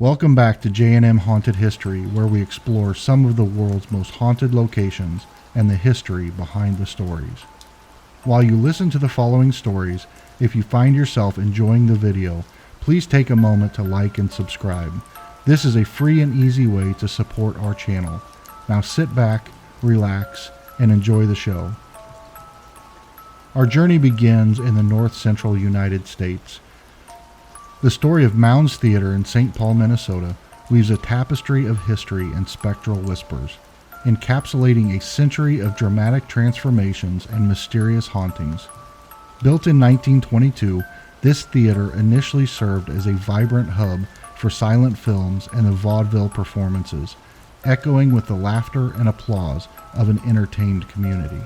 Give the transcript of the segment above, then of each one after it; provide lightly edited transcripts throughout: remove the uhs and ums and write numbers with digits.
Welcome back to J&M Haunted History, where we explore some of the world's most haunted locations and the history behind the stories. While you listen to the following stories, if you find yourself enjoying the video, please take a moment to like and subscribe. This is a free and easy way to support our channel. Now sit back, relax, and enjoy the show. Our journey begins in the north central United States. The story of Mounds Theater in St. Paul, Minnesota, weaves a tapestry of history and spectral whispers, encapsulating a century of dramatic transformations and mysterious hauntings. Built in 1922, this theater initially served as a vibrant hub for silent films and the vaudeville performances, echoing with the laughter and applause of an entertained community.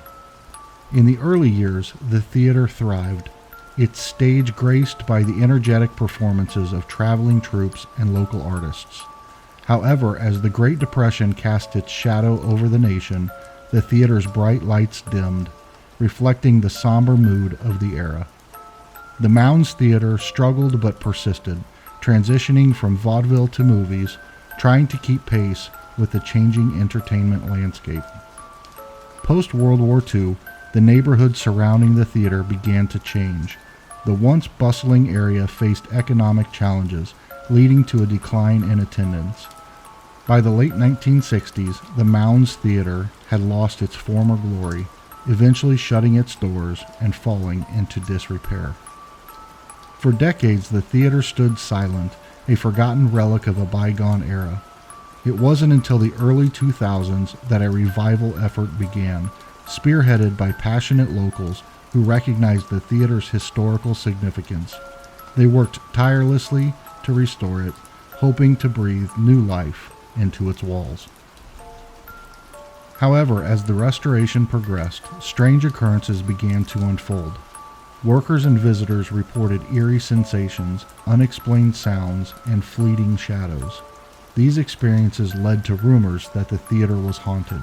In the early years, the theater thrived, its stage graced by the energetic performances of traveling troupes and local artists. However, as the Great Depression cast its shadow over the nation, the theater's bright lights dimmed, reflecting the somber mood of the era. The Mounds Theater struggled but persisted, transitioning from vaudeville to movies, trying to keep pace with the changing entertainment landscape. Post-World War II, the neighborhood surrounding the theater began to change. The once bustling area faced economic challenges, leading to a decline in attendance. By the late 1960s, the Mounds Theater had lost its former glory, eventually shutting its doors and falling into disrepair. For decades, the theater stood silent, a forgotten relic of a bygone era. It wasn't until the early 2000s that a revival effort began, spearheaded by passionate locals who recognized the theater's historical significance. They worked tirelessly to restore it, hoping to breathe new life into its walls. However, as the restoration progressed, strange occurrences began to unfold. Workers and visitors reported eerie sensations, unexplained sounds, and fleeting shadows. These experiences led to rumors that the theater was haunted,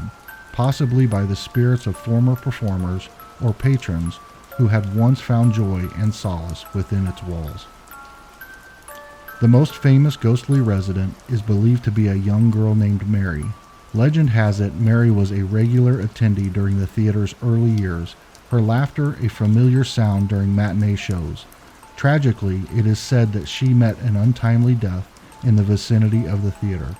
possibly by the spirits of former performers or patrons who had once found joy and solace within its walls. The most famous ghostly resident is believed to be a young girl named Mary. Legend has it Mary was a regular attendee during the theater's early years, her laughter a familiar sound during matinee shows. Tragically, it is said that she met an untimely death in the vicinity of the theater.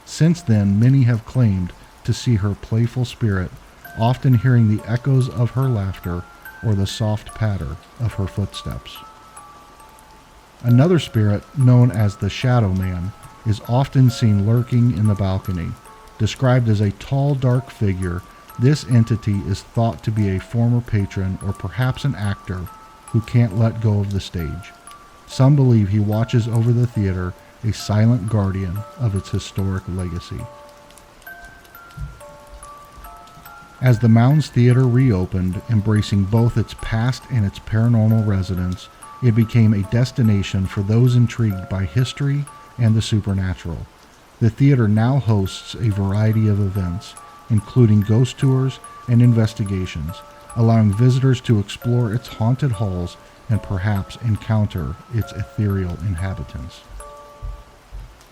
Since then, many have claimed to see her playful spirit, often hearing the echoes of her laughter or the soft patter of her footsteps. Another spirit, known as the Shadow Man, is often seen lurking in the balcony. Described as a tall, dark figure, this entity is thought to be a former patron or perhaps an actor who can't let go of the stage. Some believe he watches over the theater, a silent guardian of its historic legacy. As the Mounds Theater reopened, embracing both its past and its paranormal residents, it became a destination for those intrigued by history and the supernatural. The theater now hosts a variety of events, including ghost tours and investigations, allowing visitors to explore its haunted halls and perhaps encounter its ethereal inhabitants.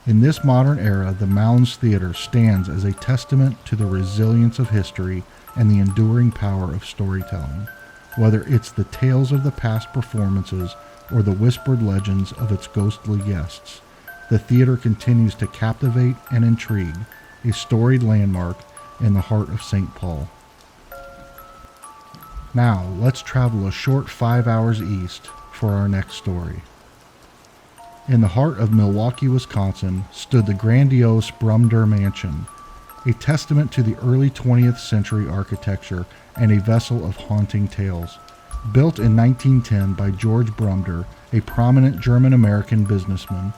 In this modern era, the Mounds Theater stands as a testament to the resilience of history and the enduring power of storytelling. Whether it's the tales of the past performances or the whispered legends of its ghostly guests, the theater continues to captivate and intrigue, a storied landmark in the heart of St. Paul. Now, let's travel a short 5 hours east for our next story. In the heart of Milwaukee, Wisconsin, stood the grandiose Brumder Mansion, a testament to the early 20th century architecture and a vessel of haunting tales. Built in 1910 by George Brumder, a prominent German-American businessman,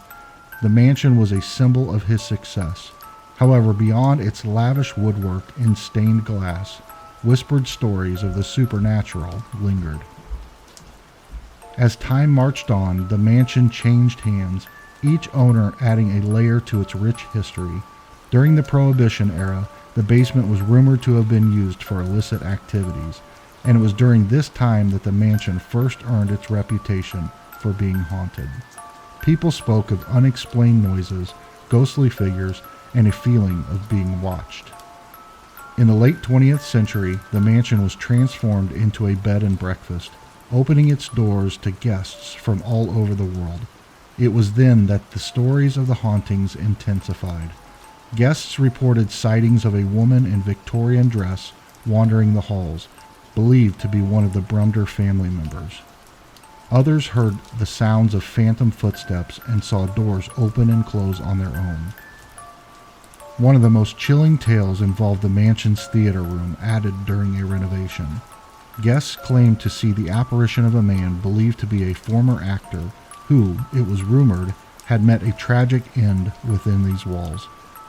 the mansion was a symbol of his success. However, beyond its lavish woodwork and stained glass, whispered stories of the supernatural lingered. As time marched on, the mansion changed hands, each owner adding a layer to its rich history. During the Prohibition era, the basement was rumored to have been used for illicit activities, and it was during this time that the mansion first earned its reputation for being haunted. People spoke of unexplained noises, ghostly figures, and a feeling of being watched. In the late 20th century, the mansion was transformed into a bed and breakfast, opening its doors to guests from all over the world. It was then that the stories of the hauntings intensified. Guests reported sightings of a woman in Victorian dress wandering the halls, believed to be one of the Brumder family members. Others heard the sounds of phantom footsteps and saw doors open and close on their own. One of the most chilling tales involved the mansion's theater room added during a renovation. Guests claimed to see the apparition of a man believed to be a former actor who, it was rumored, had met a tragic end within these walls.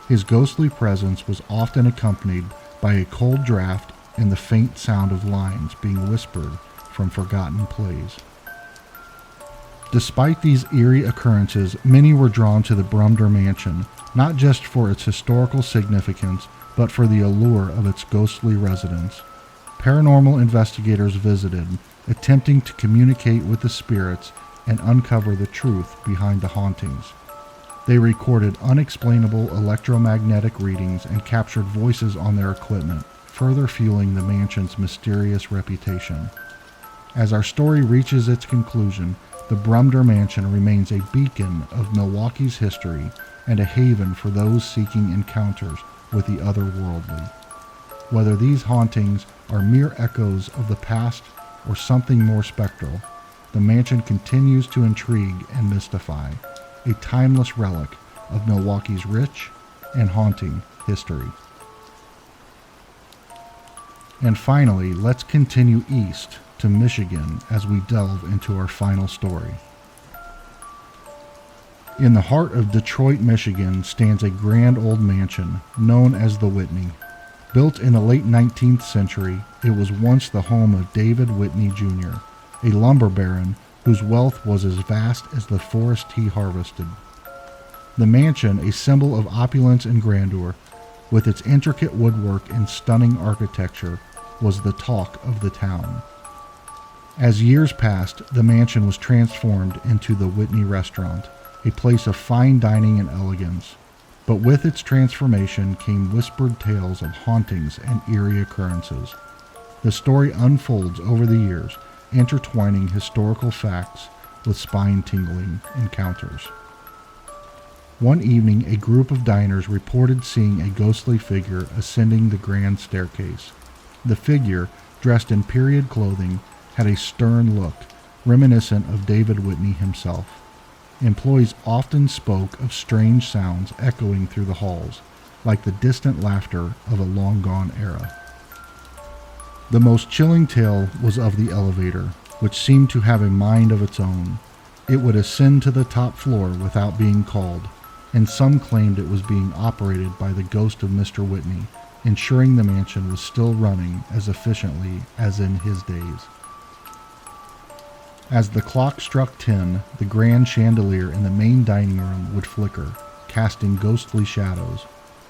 His ghostly presence was often accompanied by a cold draft and the faint sound of lines being whispered from forgotten plays. Despite these eerie occurrences, many were drawn to the Brumder Mansion, not just for its historical significance, but for the allure of its ghostly residents. Paranormal investigators visited, attempting to communicate with the spirits and uncover the truth behind the hauntings. They recorded unexplainable electromagnetic readings and captured voices on their equipment, further fueling the mansion's mysterious reputation. As our story reaches its conclusion, the Brumder Mansion remains a beacon of Milwaukee's history and a haven for those seeking encounters with the otherworldly. Whether these hauntings are mere echoes of the past or something more spectral, the mansion continues to intrigue and mystify, a timeless relic of Milwaukee's rich and haunting history. And finally, let's continue east to Michigan as we delve into our final story. In the heart of Detroit, Michigan, stands a grand old mansion known as the Whitney. Built in the late 19th century, it was once the home of David Whitney Jr., a lumber baron whose wealth was as vast as the forest he harvested. The mansion, a symbol of opulence and grandeur, with its intricate woodwork and stunning architecture, was the talk of the town. As years passed, the mansion was transformed into the Whitney Restaurant, a place of fine dining and elegance. But with its transformation came whispered tales of hauntings and eerie occurrences. The story unfolds over the years, intertwining historical facts with spine-tingling encounters. One evening, a group of diners reported seeing a ghostly figure ascending the grand staircase. The figure, dressed in period clothing, had a stern look, reminiscent of David Whitney himself. Employees often spoke of strange sounds echoing through the halls, like the distant laughter of a long-gone era. The most chilling tale was of the elevator, which seemed to have a mind of its own. It would ascend to the top floor without being called, and some claimed it was being operated by the ghost of Mr. Whitney, ensuring the mansion was still running as efficiently as in his days. As the clock struck 10, the grand chandelier in the main dining room would flicker, casting ghostly shadows.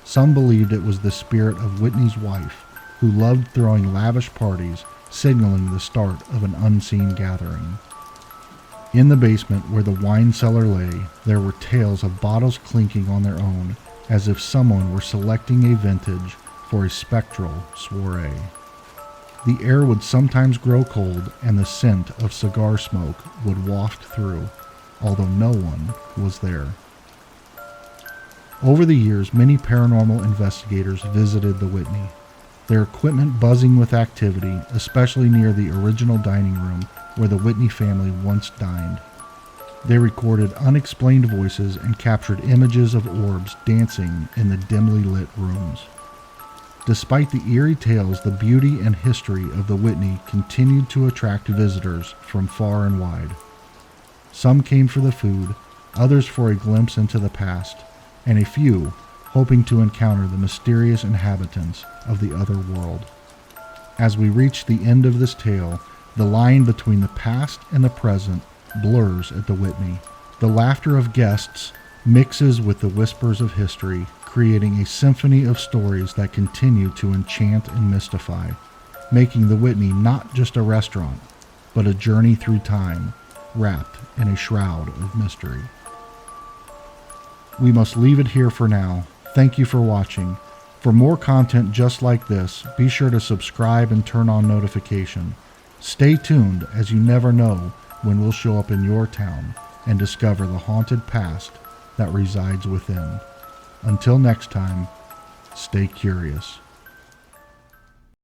Some believed it was the spirit of Whitney's wife, who loved throwing lavish parties, signaling the start of an unseen gathering. In the basement where the wine cellar lay, there were tales of bottles clinking on their own, as if someone were selecting a vintage for a spectral soiree. The air would sometimes grow cold, and the scent of cigar smoke would waft through, although no one was there. Over the years, many paranormal investigators visited the Whitney, their equipment buzzing with activity, especially near the original dining room where the Whitney family once dined. They recorded unexplained voices and captured images of orbs dancing in the dimly lit rooms. Despite the eerie tales, the beauty and history of the Whitney continued to attract visitors from far and wide. Some came for the food, others for a glimpse into the past, and a few hoping to encounter the mysterious inhabitants of the other world. As we reach the end of this tale, the line between the past and the present blurs at the Whitney. The laughter of guests mixes with the whispers of history, creating a symphony of stories that continue to enchant and mystify, making the Whitney not just a restaurant, but a journey through time, wrapped in a shroud of mystery. We must leave it here for now. Thank you for watching. For more content just like this, be sure to subscribe and turn on notification. Stay tuned, as you never know when we'll show up in your town and discover the haunted past that resides within. Until next time, stay curious.